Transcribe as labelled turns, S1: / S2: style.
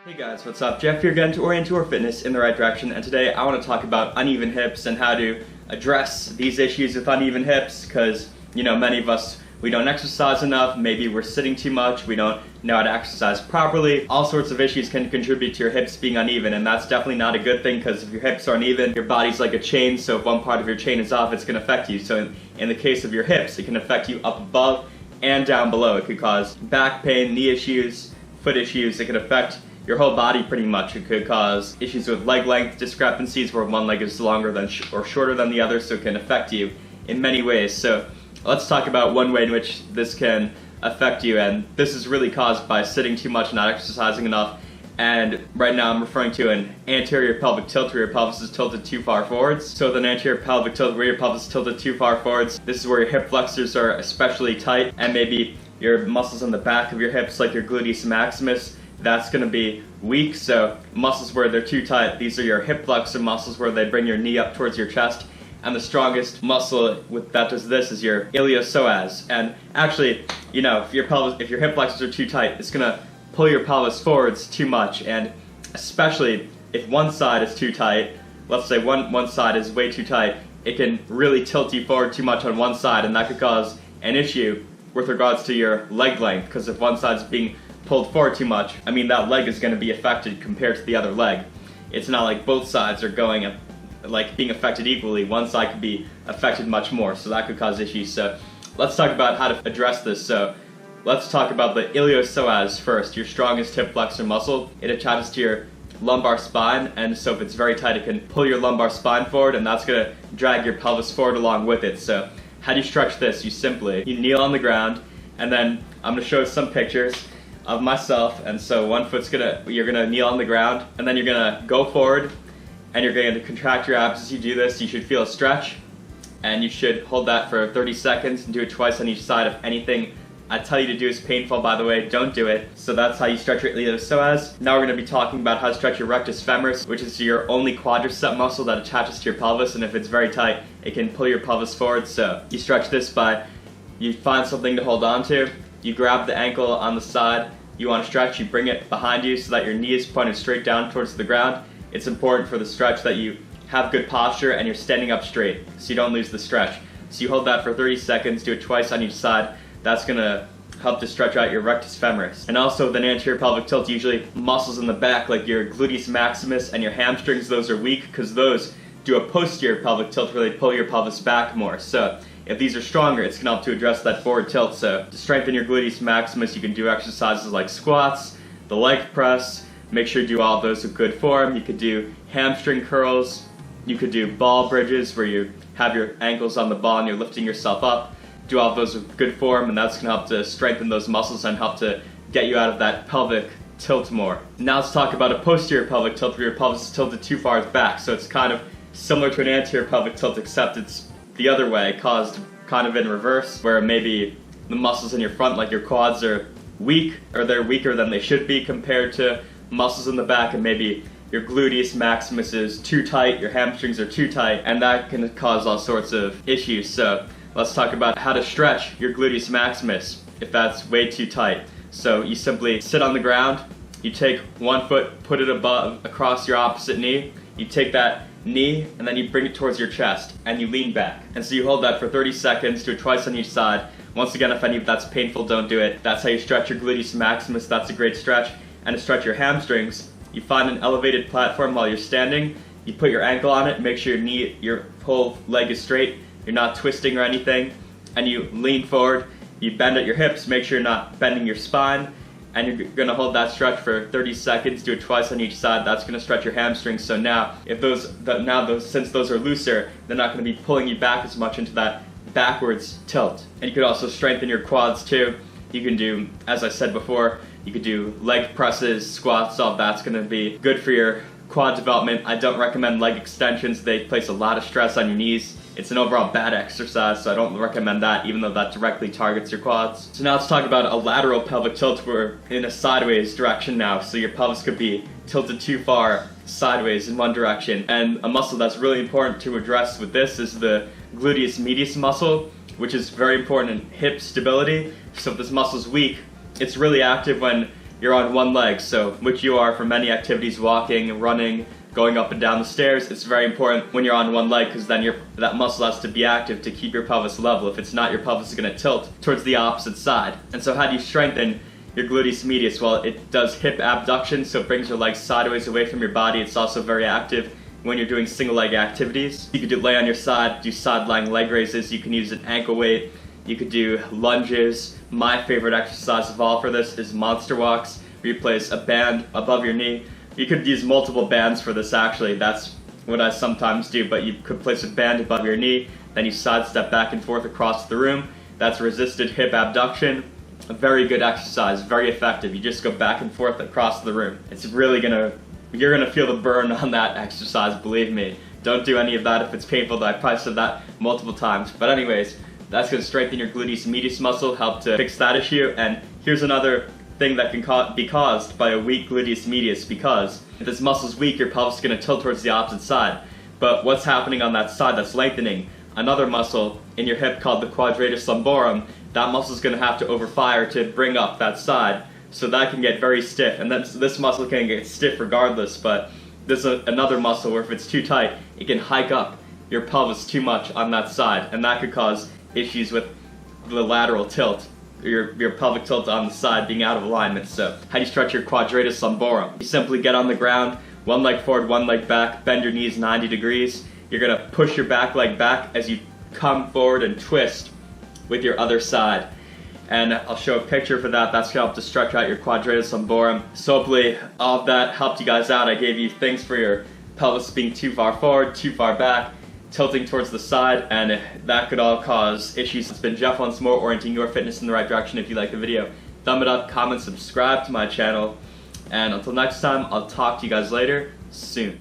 S1: Hey guys, what's up? Jeff here again to orient your fitness in the right direction, and today I want to talk about uneven hips and how to address these issues with uneven hips because, many of us, we don't exercise enough, maybe we're sitting too much, we don't know how to exercise properly. All sorts of issues can contribute to your hips being uneven, and that's definitely not a good thing because if your hips are uneven, your body's like a chain, so if one part of your chain is off, it's going to affect you. So in the case of your hips, it can affect you up above and down below. It could cause back pain, knee issues, foot issues. It could affect your whole body pretty much. It could cause issues with leg length discrepancies where one leg is longer than or shorter than the other, so it can affect you in many ways. So let's talk about one way in which this can affect you, and this is really caused by sitting too much, not exercising enough. And right now I'm referring to an anterior pelvic tilt where your pelvis is tilted too far forwards. So with an anterior pelvic tilt where your pelvis is tilted too far forwards, this is where your hip flexors are especially tight, and maybe your muscles on the back of your hips like your Gluteus Maximus, that's going to be weak. So muscles where they're too tight, these are your hip flexor muscles where they bring your knee up towards your chest. And the strongest muscle that does this is your Iliopsoas. And actually, if your hip flexors are too tight, it's going to pull your pelvis forwards too much. And especially if one side is too tight, let's say one side is way too tight, it can really tilt you forward too much on one side, and that could cause an issue with regards to your leg length, because if one side's being pulled forward too much, that leg is going to be affected compared to the other leg. It's not like both sides are being affected equally. One side could be affected much more, so that could cause issues. So let's talk about how to address this. So let's talk about the Iliopsoas first, your strongest hip flexor muscle. It attaches to your lumbar spine, and so if it's very tight, it can pull your lumbar spine forward, and that's going to drag your pelvis forward along with it. So how do you stretch this? You kneel on the ground, and then I'm going to show some pictures of myself. And so you're gonna kneel on the ground, and then you're gonna go forward, and you're going to contract your abs as you do this. You should feel a stretch, and you should hold that for 30 seconds and do it twice on each side. If anything I tell you to do is painful, by the way, don't do it. So that's how you stretch your Iliopsoas. Now we're going to be talking about how to stretch your Rectus femoris, which is your only quadricep muscle that attaches to your pelvis, and if it's very tight, it can pull your pelvis forward. So you stretch this by, you find something to hold on to, you grab the ankle on the side you want to stretch, you bring it behind you so that your knee is pointed straight down towards the ground. It's important for the stretch that you have good posture and you're standing up straight so you don't lose the stretch. So you hold that for 30 seconds, do it twice on each side. That's going to help to stretch out your rectus femoris. And also with an anterior pelvic tilt, usually muscles in the back like your gluteus maximus and your hamstrings, those are weak because those do a posterior pelvic tilt where they pull your pelvis back more. So if these are stronger, it's going to help to address that forward tilt. So to strengthen your gluteus maximus, you can do exercises like squats, the leg press. Make sure you do all of those with good form. You could do hamstring curls. You could do ball bridges where you have your ankles on the ball and you're lifting yourself up. Do all of those with good form, and that's going to help to strengthen those muscles and help to get you out of that pelvic tilt more. Now let's talk about a posterior pelvic tilt where your pelvis is tilted too far back. So it's kind of similar to an anterior pelvic tilt, except it's the other way, caused kind of in reverse, where maybe the muscles in your front, like your quads, are weak, or they're weaker than they should be compared to muscles in the back, and maybe your gluteus maximus is too tight, your hamstrings are too tight, and that can cause all sorts of issues. So let's talk about how to stretch your gluteus maximus if that's way too tight. So you simply sit on the ground, you take one foot, put it across your opposite knee, you take that knee and then you bring it towards your chest and you lean back. And so you hold that for 30 seconds, do it twice on each side. Once again, if any of that's painful, don't do it. That's how you stretch your gluteus maximus. That's a great stretch. And to stretch your hamstrings, you find an elevated platform while you're standing, you put your ankle on it, make sure your whole leg is straight, you're not twisting or anything, and you lean forward, you bend at your hips, make sure you're not bending your spine, and you're going to hold that stretch for 30 seconds, do it twice on each side. That's going to stretch your hamstrings. So now, since those are looser, they're not going to be pulling you back as much into that backwards tilt. And you could also strengthen your quads too. You can do, as I said before, you could do leg presses, squats, all that's going to be good for your quad development. I don't recommend leg extensions. They place a lot of stress on your knees. It's an overall bad exercise, so I don't recommend that, even though that directly targets your quads. So now let's talk about a lateral pelvic tilt. We're in a sideways direction now, so your pelvis could be tilted too far sideways in one direction. And a muscle that's really important to address with this is the gluteus medius muscle, which is very important in hip stability. So if this muscle's weak, it's really active when you're on one leg, so which you are for many activities, walking, running, going up and down the stairs. It's very important when you're on one leg because then that muscle has to be active to keep your pelvis level. If it's not, your pelvis is going to tilt towards the opposite side. And so how do you strengthen your gluteus medius? Well, it does hip abduction, so it brings your legs sideways away from your body. It's also very active when you're doing single leg activities. You could lay on your side, do side lying leg raises. You can use an ankle weight. You could do lunges. My favorite exercise of all for this is monster walks, where you place a band above your knee. You could use multiple bands for this actually, that's what I sometimes do, but you could place a band above your knee, then you sidestep back and forth across the room. That's resisted hip abduction. A very good exercise, very effective. You just go back and forth across the room. It's really you're gonna feel the burn on that exercise, believe me. Don't do any of that if it's painful, though. I probably said that multiple times. But anyways, that's gonna strengthen your gluteus medius muscle, help to fix that issue. And here's another thing that can be caused by a weak gluteus medius, because if this muscle's weak, your pelvis is going to tilt towards the opposite side. But what's happening on that side that's lengthening? Another muscle in your hip called the Quadratus lumborum, that muscle is going to have to overfire to bring up that side, so that can get very stiff. And this muscle can get stiff regardless, but there's another muscle where if it's too tight, it can hike up your pelvis too much on that side, and that could cause issues with the lateral tilt. Your pelvic tilt on the side being out of alignment. So how do you stretch your Quadratus lumborum? You simply get on the ground, one leg forward, one leg back, bend your knees 90 degrees. You're going to push your back leg back as you come forward and twist with your other side. And I'll show a picture for that. That's going to help to stretch out your Quadratus lumborum. So hopefully all of that helped you guys out. I gave you things for your pelvis being too far forward, too far back, tilting towards the side, and that could all cause issues. It's been Jeff Once More, orienting your fitness in the right direction. If you like the video, thumb it up, comment, subscribe to my channel, and until next time, I'll talk to you guys later soon.